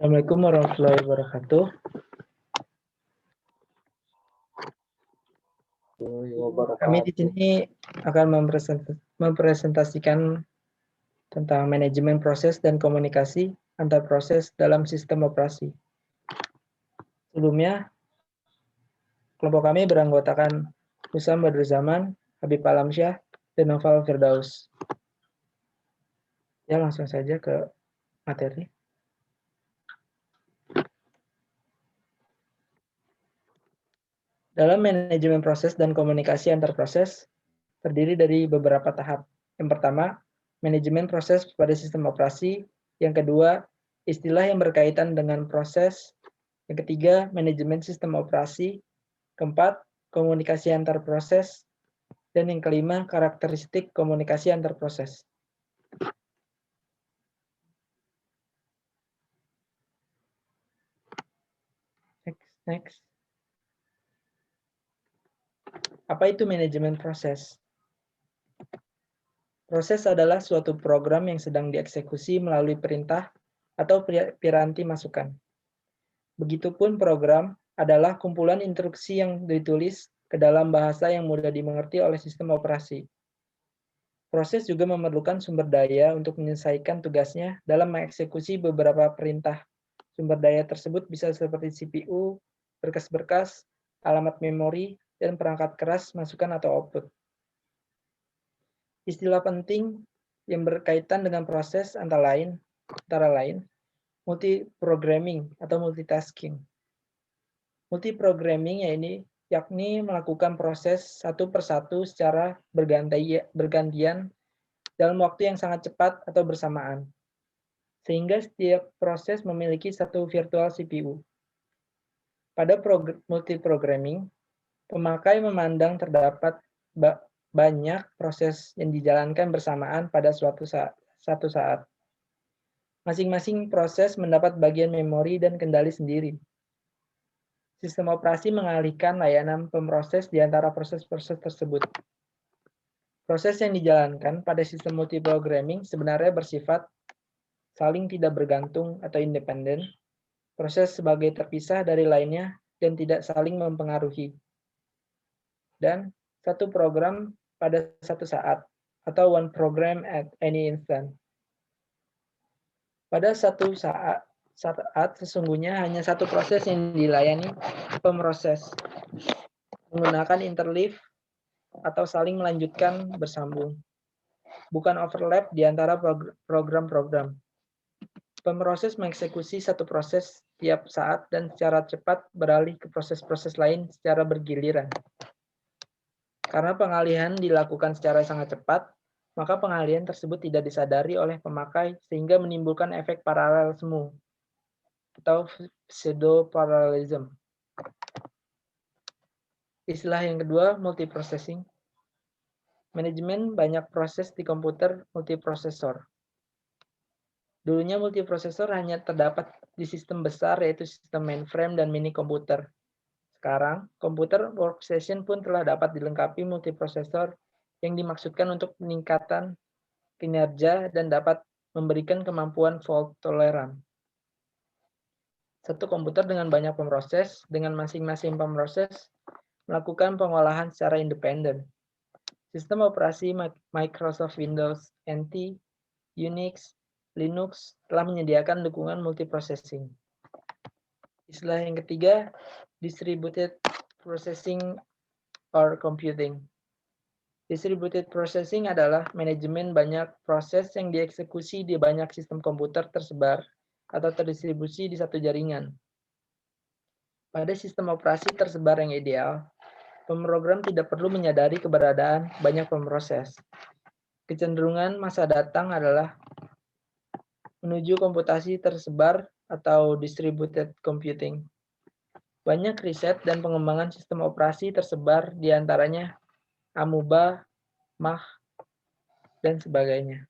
Assalamualaikum warahmatullahi wabarakatuh. Kami di sini akan mempresentasikan tentang manajemen proses dan komunikasi antar proses dalam sistem operasi. Sebelumnya, kelompok kami beranggotakan Husam Badruzzaman, Habib Alamsyah, dan Noval Firdaus. Ya, langsung saja ke materi. Dalam manajemen proses dan komunikasi antar proses, terdiri dari beberapa tahap. Yang pertama, manajemen proses pada sistem operasi. Yang kedua, istilah yang berkaitan dengan proses. Yang ketiga, manajemen sistem operasi. Keempat, komunikasi antar proses. Dan yang kelima, karakteristik komunikasi antar proses. Next. Apa itu manajemen proses? Proses adalah suatu program yang sedang dieksekusi melalui perintah atau piranti masukan. Begitupun program adalah kumpulan instruksi yang ditulis ke dalam bahasa yang mudah dimengerti oleh sistem operasi. Proses juga memerlukan sumber daya untuk menyelesaikan tugasnya dalam mengeksekusi beberapa perintah. Sumber daya tersebut bisa seperti CPU, berkas-berkas, alamat memori, dan perangkat keras masukan atau output. Istilah penting yang berkaitan dengan proses antara lain multiprogramming atau multitasking. Multiprogramming yakni melakukan proses satu persatu secara bergantian dalam waktu yang sangat cepat atau bersamaan, sehingga setiap proses memiliki satu virtual CPU. Pada multiprogramming, pemakai memandang terdapat banyak proses yang dijalankan bersamaan pada satu saat. Masing-masing proses mendapat bagian memori dan kendali sendiri. Sistem operasi mengalihkan layanan pemroses di antara proses-proses tersebut. Proses yang dijalankan pada sistem multiprogramming sebenarnya bersifat saling tidak bergantung atau independen, proses sebagai terpisah dari lainnya dan tidak saling mempengaruhi. Dan satu program pada satu saat, atau one program at any instant. Pada satu saat sesungguhnya hanya satu proses yang dilayani pemroses menggunakan interleave atau saling melanjutkan bersambung, bukan overlap di antara program-program. Pemroses mengeksekusi satu proses tiap saat dan secara cepat beralih ke proses-proses lain secara bergiliran. Karena pengalihan dilakukan secara sangat cepat, maka pengalihan tersebut tidak disadari oleh pemakai sehingga menimbulkan efek paralel semu atau pseudo-parallelism. Istilah yang kedua, multiprocessing. Manajemen banyak proses di komputer multiprosesor. Dulunya multiprosesor hanya terdapat di sistem besar yaitu sistem mainframe dan mini komputer. Sekarang, komputer workstation pun telah dapat dilengkapi multiprosesor yang dimaksudkan untuk peningkatan kinerja dan dapat memberikan kemampuan fault tolerant. Satu komputer dengan banyak pemroses, dengan masing-masing pemroses melakukan pengolahan secara independen. Sistem operasi Microsoft Windows NT, Unix, Linux telah menyediakan dukungan multiprocessing. Istilah yang ketiga, distributed processing or computing. Distributed processing adalah manajemen banyak proses yang dieksekusi di banyak sistem komputer tersebar atau terdistribusi di satu jaringan. Pada sistem operasi tersebar yang ideal, pemrogram tidak perlu menyadari keberadaan banyak pemroses. Kecenderungan masa datang adalah menuju komputasi tersebar atau distributed computing. Banyak riset dan pengembangan sistem operasi tersebar di antaranya Amoeba, Mach, dan sebagainya.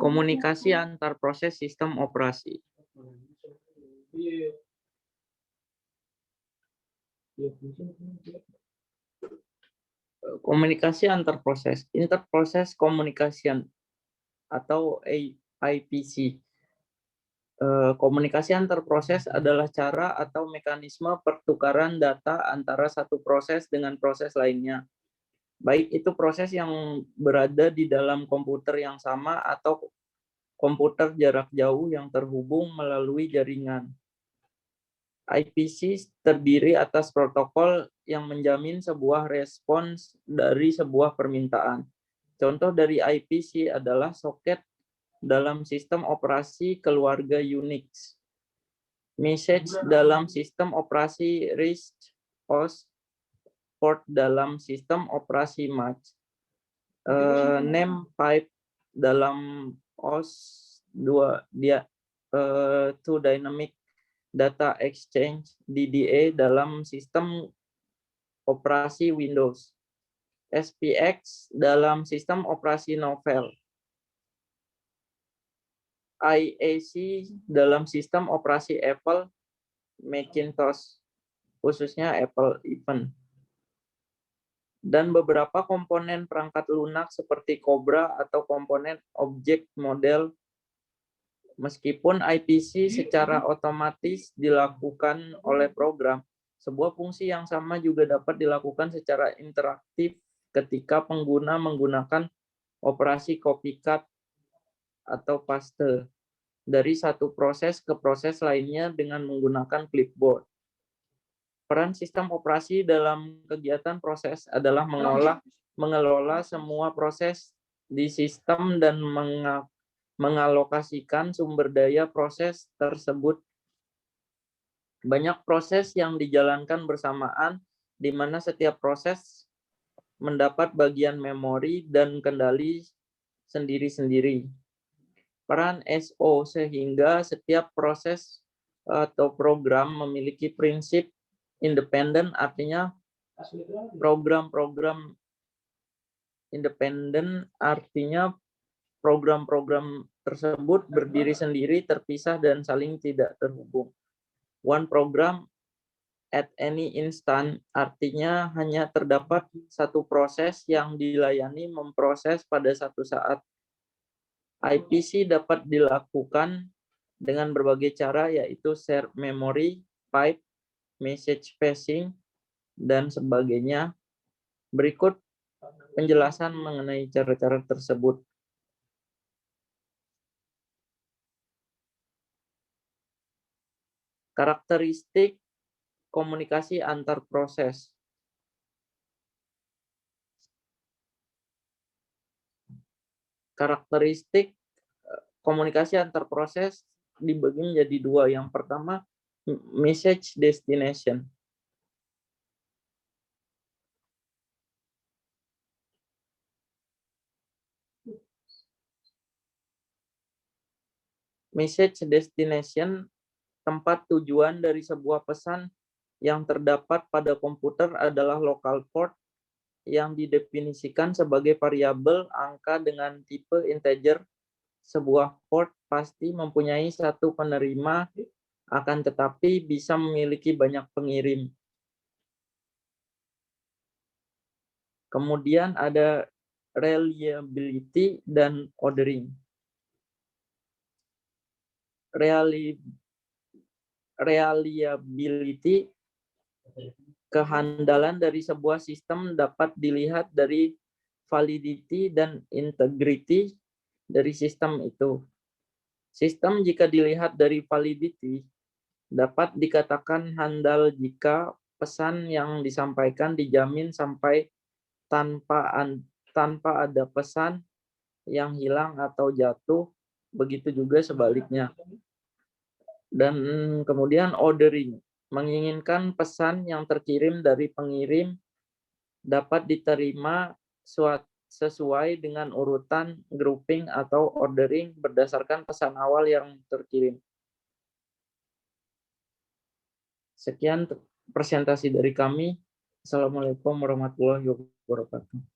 Komunikasi antar proses sistem operasi. Komunikasi antar proses, interproses communication atau IPC. Komunikasi antar proses adalah cara atau mekanisme pertukaran data antara satu proses dengan proses lainnya. Baik itu proses yang berada di dalam komputer yang sama atau komputer jarak jauh yang terhubung melalui jaringan. IPC terdiri atas protokol yang menjamin sebuah respons dari sebuah permintaan. Contoh dari IPC adalah soket dalam sistem operasi keluarga Unix, message dalam sistem operasi RISC OS, port dalam sistem operasi Mac, name pipe dalam OS 2 to Dynamic Data Exchange DDA dalam sistem operasi Windows, SPX dalam sistem operasi Novell, IAC dalam sistem operasi Apple Macintosh, khususnya Apple Event. Dan beberapa komponen perangkat lunak seperti Cobra atau komponen objek model. Meskipun IPC secara otomatis dilakukan oleh program, sebuah fungsi yang sama juga dapat dilakukan secara interaktif ketika pengguna menggunakan operasi copycat atau paste dari satu proses ke proses lainnya dengan menggunakan clipboard. Peran sistem operasi dalam kegiatan proses adalah mengelola semua proses di sistem dan mengalokasikan sumber daya proses tersebut. Banyak proses yang dijalankan bersamaan, di mana setiap proses mendapat bagian memori dan kendali sendiri-sendiri. Peran SO sehingga setiap proses atau program memiliki prinsip independen, artinya program-program independen artinya program-program tersebut berdiri sendiri, terpisah, dan saling tidak terhubung. One program at any instant artinya hanya terdapat satu proses yang dilayani memproses pada satu saat. IPC dapat dilakukan dengan berbagai cara, yaitu share memory, pipe, message passing, dan sebagainya. Berikut penjelasan mengenai cara-cara tersebut. Karakteristik komunikasi antar proses. Karakteristik komunikasi antar proses dibagi menjadi dua. Yang pertama, message destination. Message destination, tempat tujuan dari sebuah pesan yang terdapat pada komputer adalah local port yang didefinisikan sebagai variabel angka dengan tipe integer. Sebuah port pasti mempunyai satu penerima, akan tetapi bisa memiliki banyak pengirim. Kemudian ada reliability dan ordering. Reliability, kehandalan dari sebuah sistem dapat dilihat dari validity dan integrity dari sistem itu. Sistem jika dilihat dari validity dapat dikatakan handal jika pesan yang disampaikan dijamin sampai tanpa ada pesan yang hilang atau jatuh, begitu juga sebaliknya. Dan kemudian ordering, menginginkan pesan yang terkirim dari pengirim dapat diterima sesuai dengan urutan grouping atau ordering berdasarkan pesan awal yang terkirim. Sekian presentasi dari kami. Assalamualaikum warahmatullahi wabarakatuh.